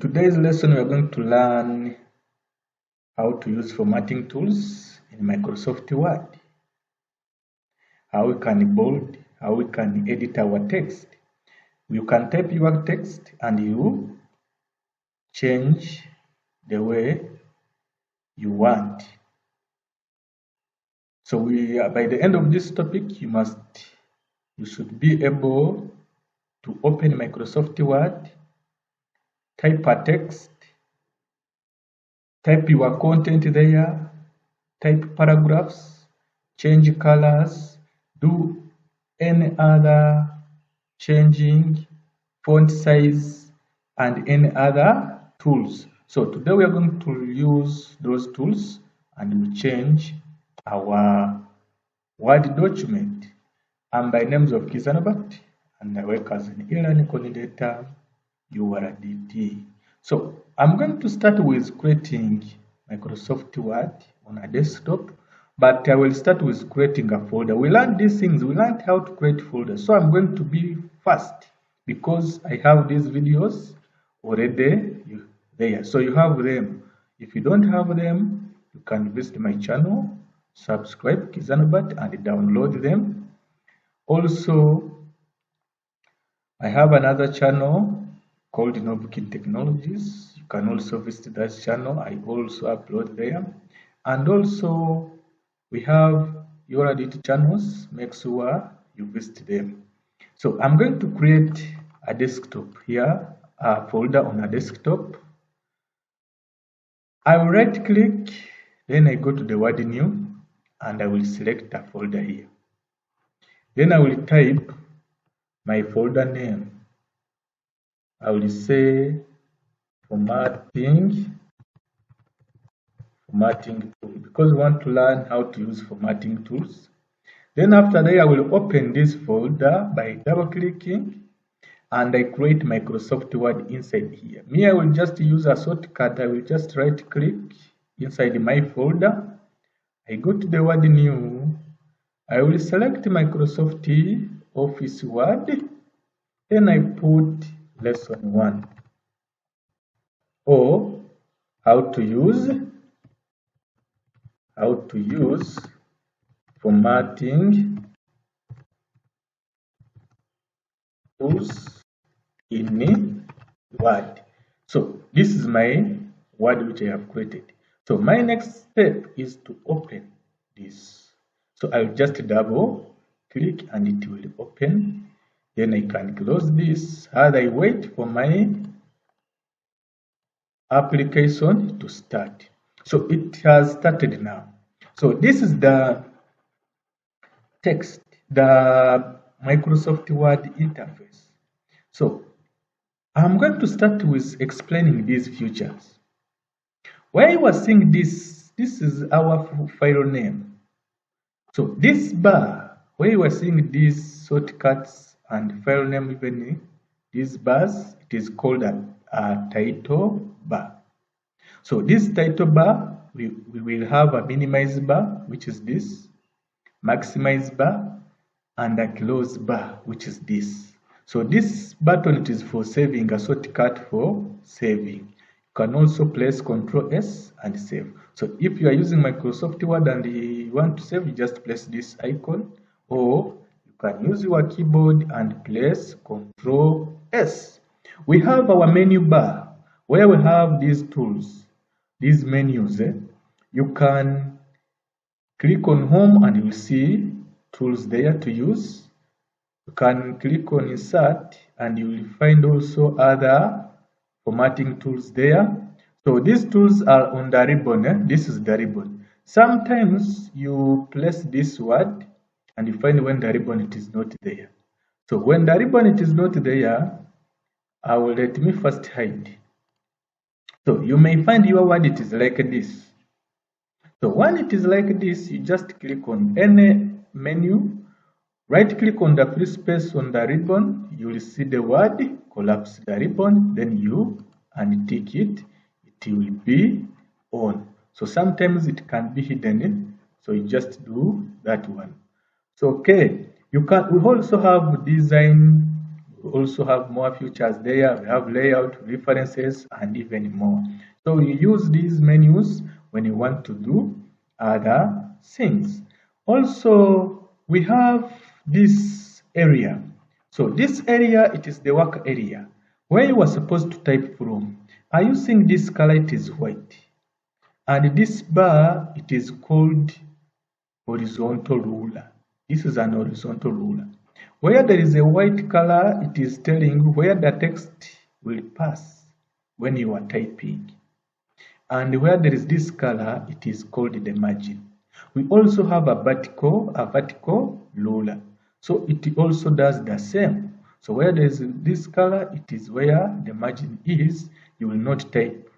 today's lesson, we are going to learn how to use formatting tools in Microsoft Word, how we can bold, how we can edit our text. You can type your text and you change the way you want. So by the end of this topic, you should be able to open Microsoft Word, type a text, type your content there, type paragraphs, change colors, do any other changing, font size, and any other tools. So today we are going to use those tools and we change our Word document. I'm by names of Kizza Norbert and I work as an e-learning coordinator, URDT. So I'm going to start with creating Microsoft Word on a desktop, but I will start with creating a folder. We learned these things, we learned how to create folders. So I'm going to be fast because I have these videos already there. So you have them. If you don't have them, you can visit my channel, subscribe Kizza Norbert, and download them. Also, I have another channel called Nobooking Technologies. You can also visit that channel. I also upload there. And also, we have URDT channels. Make sure you visit them. So I'm going to create a desktop here, a folder on a desktop. I will right click, then I go to the word new, and I will select a folder here. Then I will type my folder name. I will say formatting tool because we want to learn how to use formatting tools. Then after that, I will open this folder by double clicking and I create Microsoft Word inside here. Me, I will just use a shortcut. I will just right click inside my folder. I go to the word new. I will select Microsoft Office Word. Then I put lesson 1 or how to use formatting tools in Word. So this is my Word which I have created. So my next step is to open this. So I'll just double click and it will open. Then I can close this as I wait for my application to start. So it has started now. So this is the text, the Microsoft Word interface. So I'm going to start with explaining these features. Where you are seeing this is our file name. So this bar, where you are seeing these shortcuts and file name, even these bars, it is called a title bar. So this title bar, we will have a minimize bar, which is this, maximize bar, and a close bar, which is this. So this button, it is for saving, a shortcut for saving. You can also press Ctrl S and save. So if you are using Microsoft Word and you want to save, you just press this icon, or you can use your keyboard and press Ctrl S. We have our menu bar where we have these tools, these menus. You can click on home and you will see tools there to use. You can click on insert and you will find also other formatting tools there. So these tools are on the ribbon. This is the ribbon. Sometimes you place this word and you find when the ribbon it is not there. So when the ribbon it is not there, let me first hide. So you may find your word it is like this. So when it is like this, you just click on any menu, right click on the free space on the ribbon, you will see the word, collapse the ribbon, then you untick it, it will be on. So sometimes it can be hidden, so you just do that one. So okay, we also have design We also have more features there. We have layout, references, and even more. So you use these menus when you want to do other things. Also, we have this area. So this area, it is the work area where you are supposed to type from. Are you seeing this color? It is white. And this bar, it is called horizontal ruler. This is an horizontal ruler. Where there is a white color, it is telling where the text will pass when you are typing. And where there is this color, it is called the margin. We also have a vertical ruler. So it also does the same. So where there is this color, it is where the margin is. You will not type.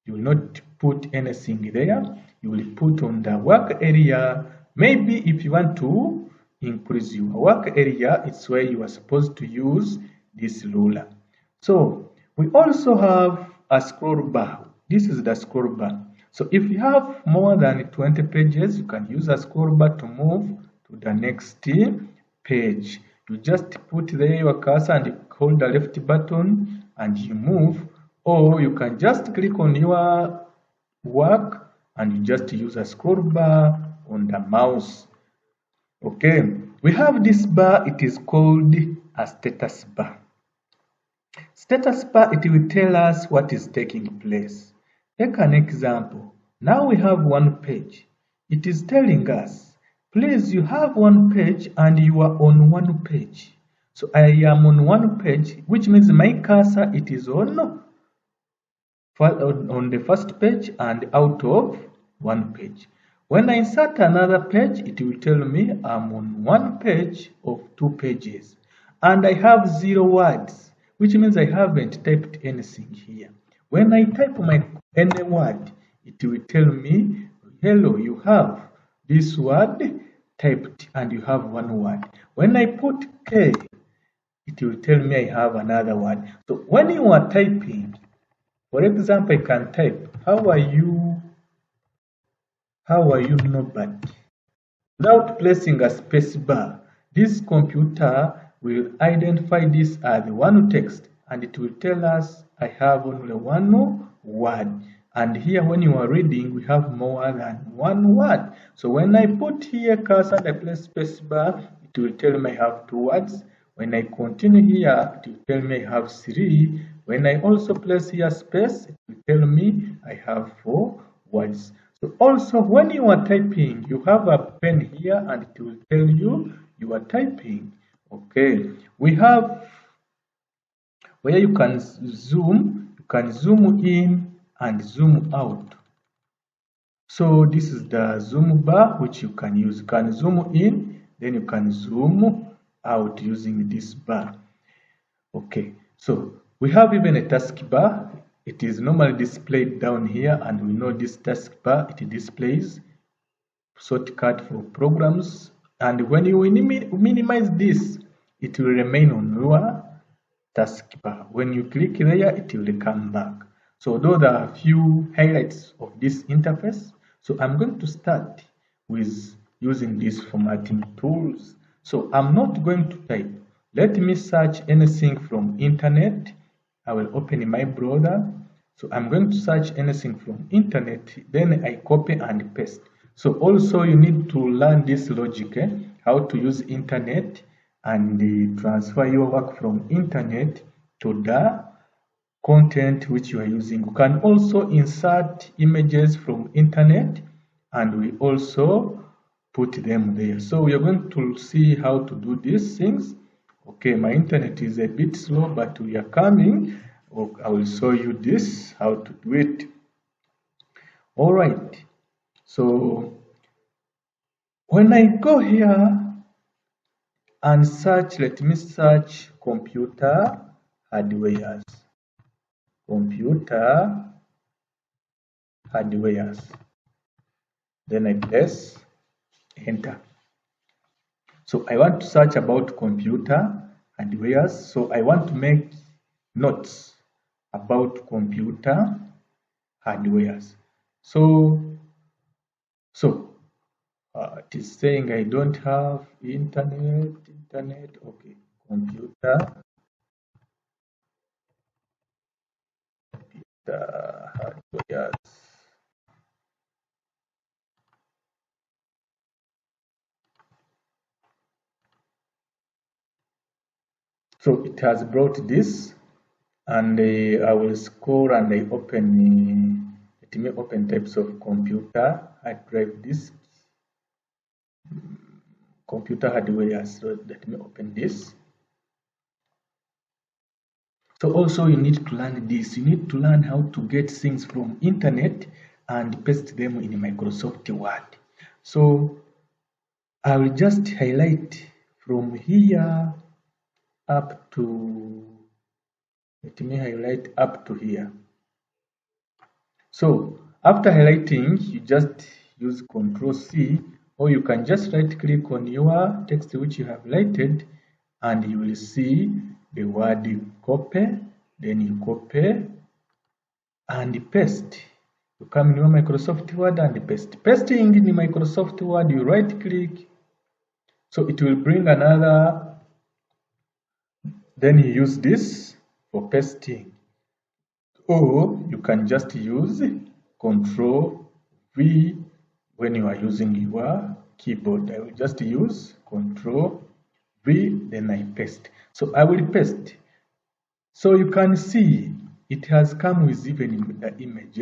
You will not put anything there. You will put on the work area. Maybe if you want to increase your work area, it's where you are supposed to use this ruler. So we also have a scroll bar. This is the scroll bar. So if you have more than 20 pages, you can use a scroll bar to move to the next page. You just put there your cursor and you hold the left button and you move, or you can just click on your work and you just use a scroll bar on the mouse. Okay, we have this bar, it is called a status bar. Status bar, it will tell us what is taking place. Take an example. Now we have one page. It is telling us, please, you have one page and you are on one page. So I am on one page, which means my cursor, it is on the first page and out of one page. When I insert another page, it will tell me I'm on one page of two pages. And I have 0 words, which means I haven't typed anything here. When I type any word, it will tell me, hello, you have this word typed and you have one word. When I put K, it will tell me I have another word. So when you are typing, for example, I can type, how are you nobody? Without placing a space bar, this computer will identify this as one text and it will tell us I have only one word. And here when you are reading, we have more than one word. So when I put here cursor and I place space bar, it will tell me I have 2 words. When I continue here, it will tell me I have 3. When I also place here space, it will tell me I have 4 words. So also when you are typing, you have a pen here and it will tell you you are typing. Okay, we have where you can zoom in and zoom out. So this is the zoom bar which you can use. You can zoom in, then you can zoom out using this bar. Okay, so we have even a taskbar. It is normally displayed down here, and we know this taskbar, it displays shortcut for programs. And when you minimize this, it will remain on your taskbar. When you click there, it will come back. So those are a few highlights of this interface. So I'm going to start with using these formatting tools. So I'm not going to type. Let me search anything from internet. I will open my browser. So I'm going to search anything from internet. Then I copy and paste. So also you need to learn this logic, how to use internet and transfer your work from internet to the content which you are using. You can also insert images from internet and we also put them there. So we are going to see how to do these things. Okay, my internet is a bit slow, but we are coming. I will show you this, how to do it. All right. So when I go here and search, let me search computer hardwares. Computer hardwares. Then I press enter. So I want to search about computer hardwares. So I want to make notes about computer hardwares. So it is saying I don't have internet. Okay, computer hardware. So it has brought this, and I will scroll and I open. Let me open types of computer hard drive disk, computer hardware. So let me open this. So also you need to learn this. You need to learn how to get things from internet and paste them in Microsoft Word. So I will just highlight from here up to, let me highlight up to here. So after highlighting, you just use Ctrl C, or you can just right click on your text which you have highlighted, and you will see the word copy. Then you copy and paste. You come in your Microsoft Word and paste. Pasting in Microsoft Word, you right click, so it will bring another. Then you use this for pasting, or you can just use Ctrl V when you are using your keyboard. I will just use Ctrl V, then I paste. So I will paste. So you can see it has come with even the image.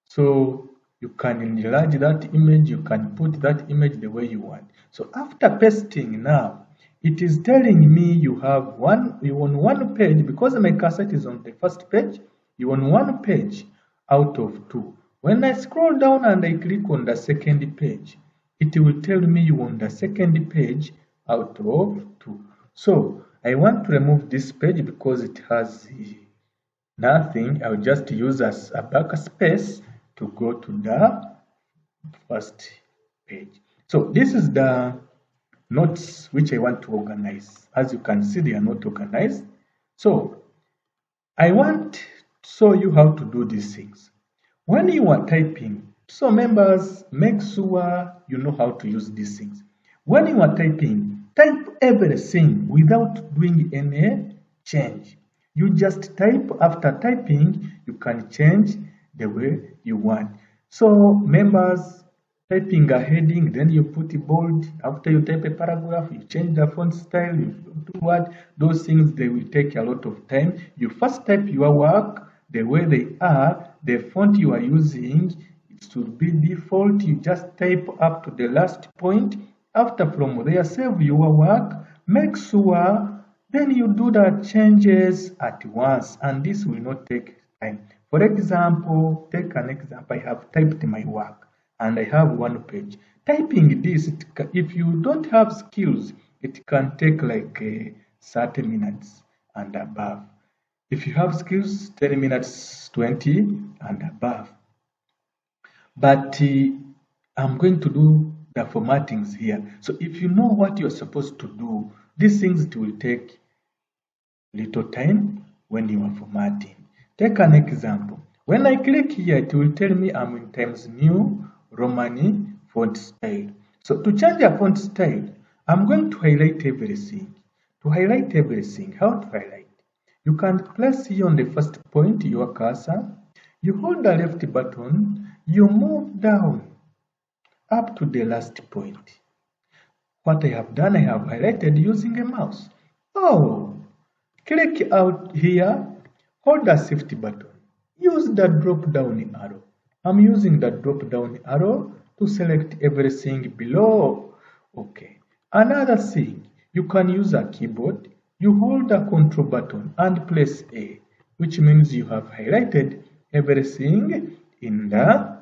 So you can enlarge that image, you can put that image the way you want. So after pasting now, it is telling me you on one page, because my cassette is on the first page, you on one page out of two. When I scroll down and I click on the second page, it will tell me you on the second page out of two. So I want to remove this page because it has nothing. I'll just use as a backspace to go to the first page. So this is the notes which I want to organize. As you can see, they are not organized. So I want to show you how to do these things. When you are typing, so members, make sure you know how to use these things. When you are typing, type everything without doing any change. You just type. After typing, you can change the way you want. So members, typing a heading, then you put a bold. After you type a paragraph, you change the font style, you do what? Those things, they will take a lot of time. You first type your work the way they are. The font you are using, it should be default. You just type up to the last point. After from there, save your work. Make sure then you do the changes at once, and this will not take time. For example, take an example. I have typed my work and I have one page. Typing this, if you don't have skills, it can take like 30 minutes and above. If you have skills, 10 minutes, 20 and above. But I'm going to do the formattings here. So if you know what you're supposed to do, these things, it will take little time when you are formatting. Take an example. When I click here, it will tell me I'm in Times New Roman font style. So to change a font style, I'm going to highlight everything. To highlight everything, how to highlight? You can place here on the first point your cursor. You hold the left button, you move down up to the last point. What I have done, I have highlighted using a mouse. Oh, click out here, hold the shift button. Use the drop down arrow. I'm using the drop down arrow to select everything below. Okay. Another thing, you can use a keyboard. You hold the control button and press A, which means you have highlighted everything in the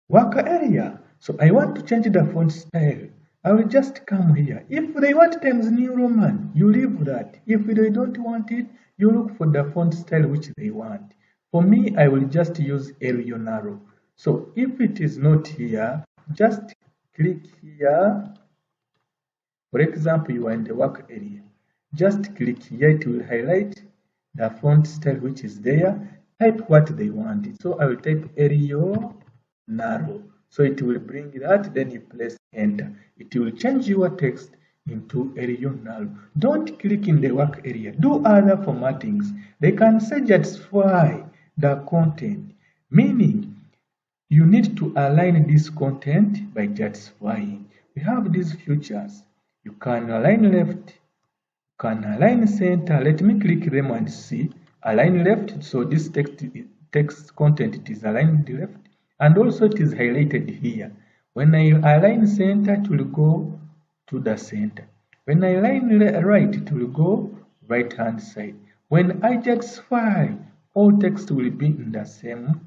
work area. So I want to change the font style. I will just come here. If they want Times New Roman, you leave that. If they don't want it, you look for the font style which they want. For me, I will just use Arial Narrow. So if it is not here, just click here. For example, you are in the work area. Just click here, it will highlight the font style which is there. Type what they want. So I will type Arial Narrow. So it will bring that, then you press enter. It will change your text into Arial Narrow. Don't click in the work area. Do other formattings. They can say that's why the content, meaning you need to align this content by justifying. We have these features. You can align left, you can align center. Let me click them and see. Align left, so this text content it is aligned left, and also it is highlighted here. When I align center, it will go to the center. When I align right, it will go right hand side. When I justify, all text will be in the same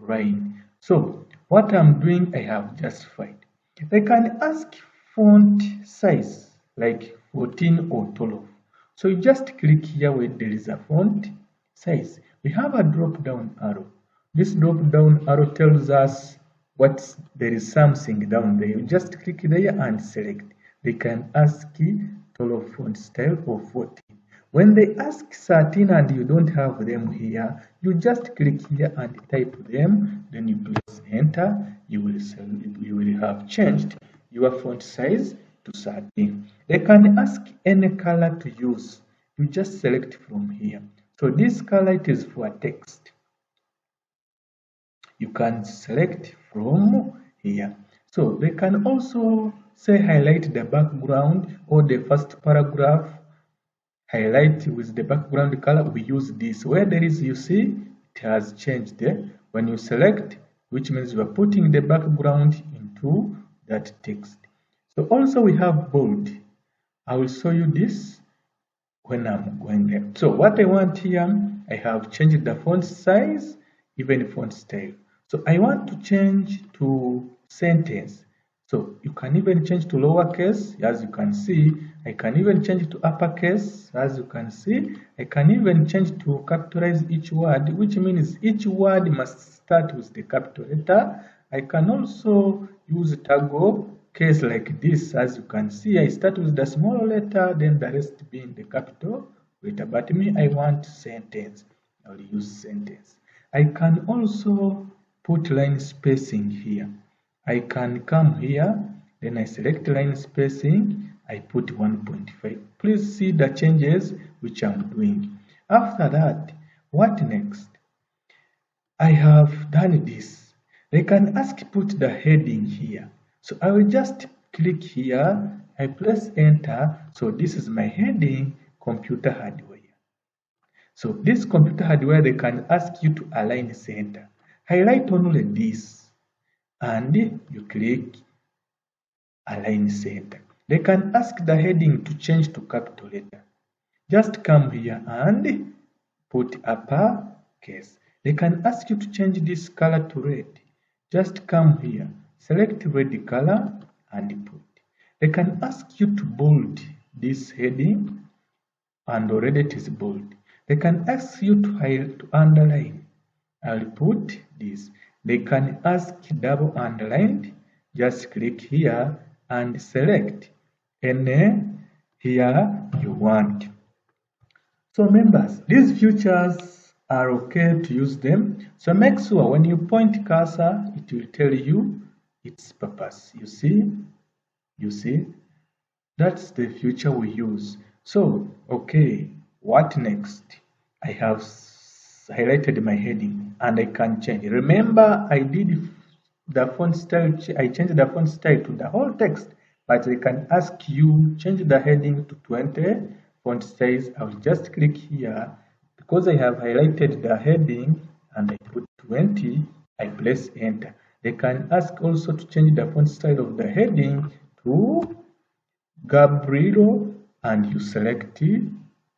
line. So what I'm doing, I have justified. I can ask font size like 14 or 12. So you just click here where there is a font size. We have a drop down arrow. This drop down arrow tells us there is something down there. You just click there and select. They can ask 12 font style or 14. When they ask 13 and you don't have them here, you just click here and type them, then you press enter. You will have changed your font size to 13. They can ask any color to use. You just select from here. So this color it is for text. You can select from here. So they can also say highlight the background or the first paragraph. Highlight with the background color. We use this. Where there is, you see, it has changed there. When you select, which means you are putting the background into that text. So also we have bold. I will show you this when I'm going there. So what I want here, I have changed the font size, even font style. So I want to change to sentence. So you can even change to lowercase, as you can see. I can even change to uppercase, as you can see. I can even change to capitalize each word, which means each word must start with the capital letter. I can also use toggle case like this. As you can see, I start with the small letter, then the rest being the capital letter. But me, I want sentence. I will use sentence. I can also put line spacing here. I can come here, then I select line spacing, I put 1.5. Please see the changes which I'm doing. After that, what next? I have done this. They can ask put the heading here. So I will just click here, I press enter. So this is my heading, computer hardware. So this computer hardware, they can ask you to align center. Highlight only this and you click align center. They can ask the heading to change to capital letter. Just come here and put uppercase. They can ask you to change this color to red. Just come here, select red color and put. They can ask you to bold this heading and already it is bold. They can ask you to underline. I'll put this. They can ask double underlined. Just click here and select any here you want. So members, these features are okay to use them. So make sure when you point cursor, it will tell you its purpose. You see, that's the feature we use. So, okay, what next? I have highlighted my heading and I can change. Remember, I did the font style. I changed the font style to the whole text, but they can ask you change the heading to 20 font size. I will just click here because I have highlighted the heading and I put 20. I press enter. They can ask also to change the font style of the heading to Gabriel, and you select it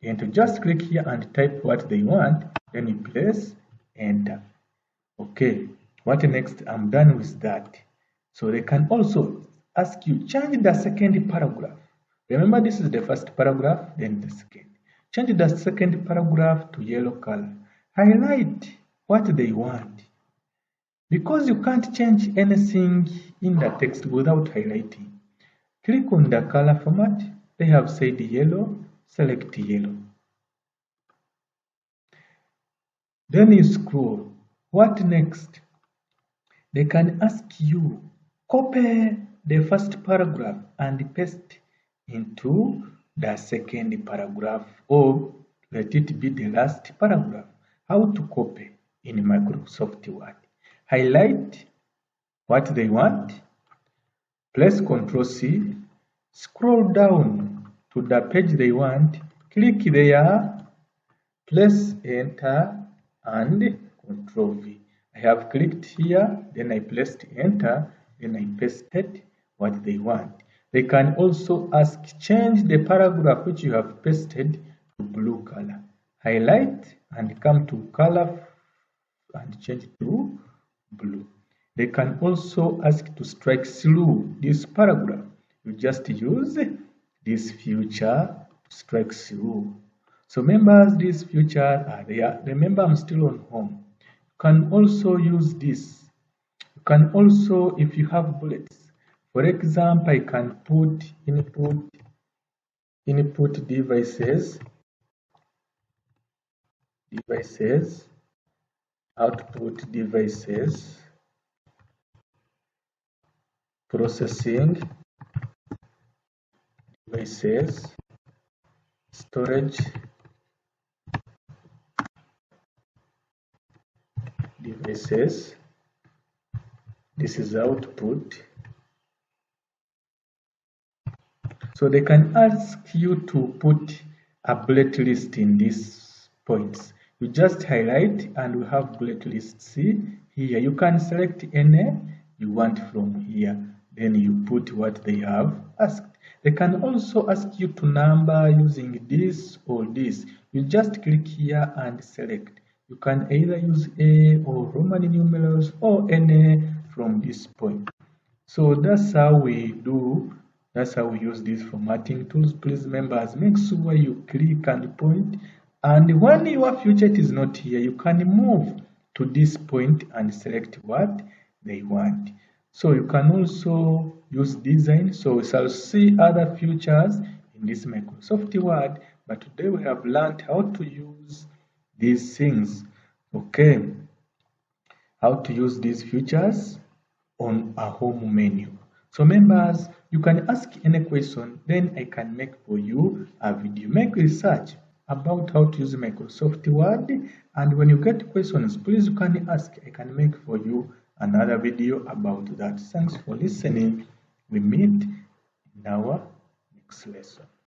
and to just click here and type what they want, then you press enter. Okay, what next? I'm done with that. So they can also ask you change the second paragraph. Remember, this is the first paragraph, then the second. Change the second paragraph to yellow color. Highlight what they want. Because you can't change anything in the text without highlighting. Click on the color format. They have said yellow, select yellow. Then you scroll. What next? They can ask you copy the first paragraph and paste into the second paragraph, or let it be the last paragraph. How to copy? in Microsoft Word. Highlight what they want, press Ctrl C, scroll down to the page they want, click there, press Enter and Ctrl V. I have clicked here, then I pressed Enter, then I pasted what they want. They can also ask change the paragraph which you have pasted to blue color. Highlight and come to color and change to blue. They can also ask to strike through this paragraph. You just use this feature to strike through. So members, these features are there. Remember, I'm still on home. You can also use this. You can also, if you have bullets, for example, I can put input devices, output devices, processing devices, storage devices. This is output. So they can ask you to put a bullet list in these points. You just highlight and we have bullet list C here. You can select any you want from here. Then you put what they have asked. They can also ask you to number using this or this. You just click here and select. You can either use A or Roman numerals or any from this point. So that's how we do. That's how we use these formatting tools. Please members, make sure you click and point. And when your future is not here, you can move to this point and select what they want. So you can also use design. So we shall see other features in this Microsoft Word. But today we have learned how to use these things. Okay, how to use these features on a home menu. So members, you can ask any question, then I can make for you a video. Make research about how to use Microsoft Word, and when you get questions, please you can ask. I can make for you another video about that. Thanks for listening. We meet in our next lesson.